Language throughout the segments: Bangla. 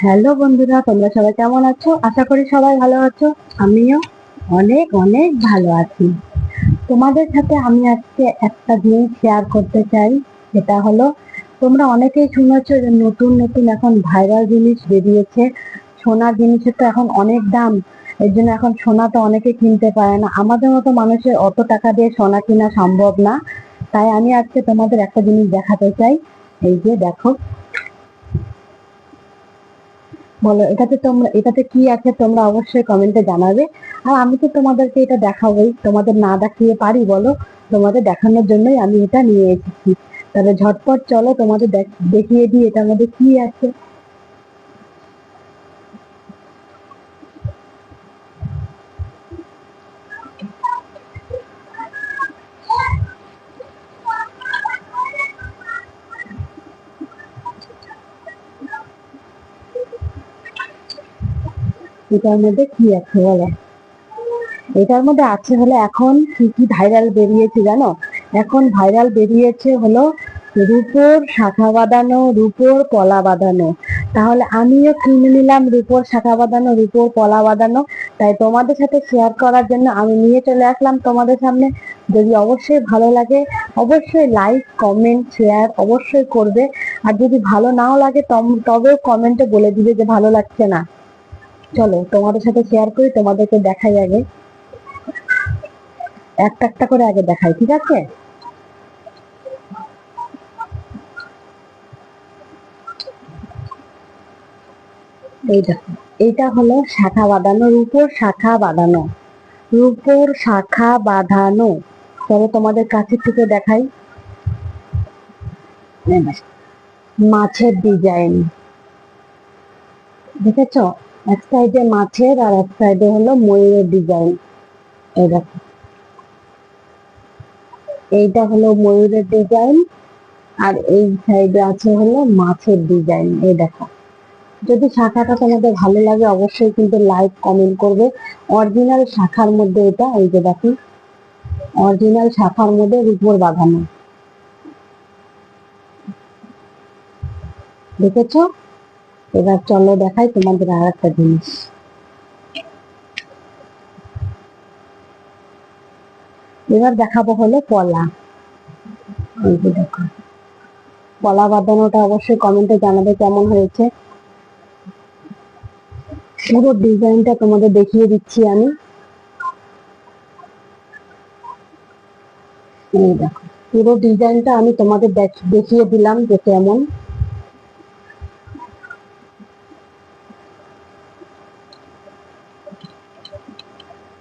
হ্যালো বন্ধুরা, তোমরা সবাই কেমন আছো? আশা করি সবাই ভালো আছো। আমিও অনেক অনেক ভালো আছি। তোমাদের সাথে আমি আজকে একটা জিনিস শেয়ার করতে চাই। সেটা হলো, তোমরা অনেকেই শুনেছো যে নতুন নতুন এখন ভাইরাল জিনিস বেরিয়েছে। সোনার জিনিসের তো এখন অনেক দাম। এর জন্য এখন সোনা তো অনেকে কিনতে পারে না। আমাদের মতো মানুষের অত টাকা দিয়ে সোনা কিনা সম্ভব না। তাই আমি আজকে তোমাদের একটা জিনিস দেখাতে চাই। এই যে দেখো, বলো এটাতে কি আছে, তোমরা অবশ্যই কমেন্টে জানাবে। আর আমি তো তোমাদেরকে এটা দেখাবোই, তোমাদের না দেখিয়ে পারি বলো? তোমাদের দেখানোর জন্যই আমি এটা নিয়ে এসেছি। তবে ঝটপট চলো তোমাদের দেখিয়ে দিই এটার মধ্যে কি আছে। এটার মধ্যে কি আছে বলো? এটার মধ্যে আছে হলো, এখন কি কি ভাইরাল বেরিয়েছে জানো? এখন ভাইরাল বেরিয়েছে হলো রূপোর শাখা বাঁধানো, রূপোর পলা বাঁধানো। তাহলে আমিও কিনে নিলাম রূপোর শাখা বাঁধানো, রূপোর পলা বাঁধানো। তাই তোমাদের সাথে শেয়ার করার জন্য আমি নিয়ে চলে আসলাম তোমাদের সামনে। যদি অবশ্যই ভালো লাগে, অবশ্যই লাইক কমেন্ট শেয়ার অবশ্যই করবে। আর যদি ভালো নাও লাগে তবেও কমেন্টে বলে দিবে যে ভালো লাগছে না। চলো তোমাদের সাথে শেয়ার করি, তোমাদেরকে দেখাই আগে। একটা একটা করে আগে দেখাই, ঠিক আছে? এই দেখো, এইটা হলো শাখা বাঁধানো, রূপোর শাখা বাঁধানো, রূপোর শাখা বাঁধানো। তবে তোমাদের কাছে থেকে দেখাই। মাছের ডিজাইন দেখেছ? এক সাইডে মাছের আর এক সাইডে হলো ময়ূরের ডিজাইন। এই দেখো, এইটা হলো ময়ূরের ডিজাইন, আর এই সাইডে আছে হলো মাছের ডিজাইন। এই দেখো, যদি শাখাটা তোমাদের ভালো লাগে অবশ্যই কিন্তু লাইক কমেন্ট করবে। অরিজিনাল শাখার মধ্যে এটা, এই যে দেখো, অরিজিনাল শাখার মধ্যে রূপোর বাঁধানো। দেখেছো? এবার চলো দেখাই তোমাদের আর একটা জিনিস। এবার দেখাবো হলো পলা। এই যে দেখো, পলা বাঁধানোটা অবশ্যই কমেন্টে জানাবে কেমন হয়েছে। পুরো ডিজাইনটা তোমাদের দেখিয়ে দিচ্ছি আমি। এই দেখো, পুরো ডিজাইনটা আমি তোমাদের দেখিয়ে দিলাম যে কেমন।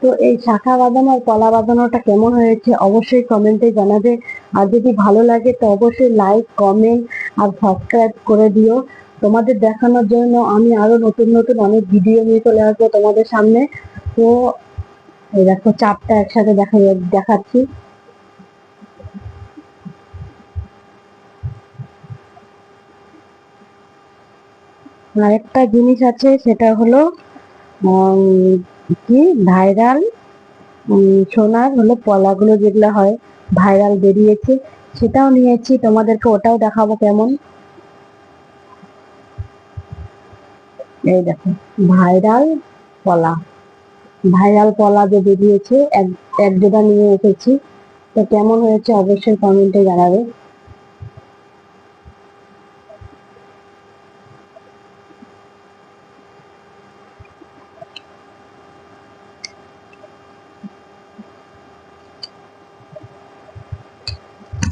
তো এই শাখা বাঁধানো আর কলা বাঁধানোটা কেমন হয়েছে অবশ্যই কমেন্টে জানাবে। আর যদি ভালো লাগে তো অবশ্যই লাইক কমেন্ট আর সাবস্ক্রাইব করে দিও। তোমাদের দেখানোর জন্য আমি আরো নতুন নতুন অনেক ভিডিও নিয়ে চলে আসবো তোমাদের সামনে। তো এই দেখো, চারটা একসাথে দেখাচ্ছি। আরেকটা জিনিস আছে, সেটা হলো কি ভাইরাল সোনার হলো পলাগুলো যেগুলো হয়, ভাইরাল বেরিয়েছে, সেটাও নিয়েছি তোমাদেরকে, ওটাও দেখাবো কেমন। এই দেখো, ভাইরাল পলা, ভাইরাল পলা যে বেরিয়েছে, এক জোড়া নিয়ে এসেছি। তো কেমন হয়েছে অবশ্যই কমেন্টে জানাবে।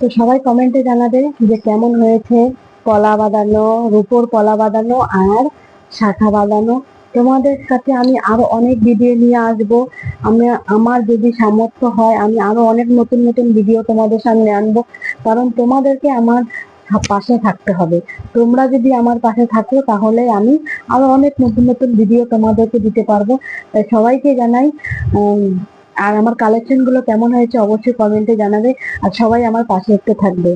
তো সবাই কমেন্টে জানাবে যে কেমন হয়েছে কলা বাঁধানো, রূপোর কলা বাঁধানো আর শাখা বাঁধানো। তোমাদের কাছে আমি আরো অনেক ভিডিও নিয়ে আসবো। আমি, আমার যদি সামর্থ্য হয় আমি আরো অনেক নতুন নতুন ভিডিও তোমাদের সামনে আনবো। কারণ তোমাদেরকে আমার পাশে থাকতে হবে। তোমরা যদি আমার পাশে থাকো তাহলে আমি আরো অনেক নতুন নতুন ভিডিও তোমাদেরকে দিতে পারবো। তাই সবাইকে জানাই, আর আমার কালেকশন গুলো কেমন হয়েছে অবশ্যই কমেন্টে জানাবে। আর সবাই আমার পাশে একটু থাকবে।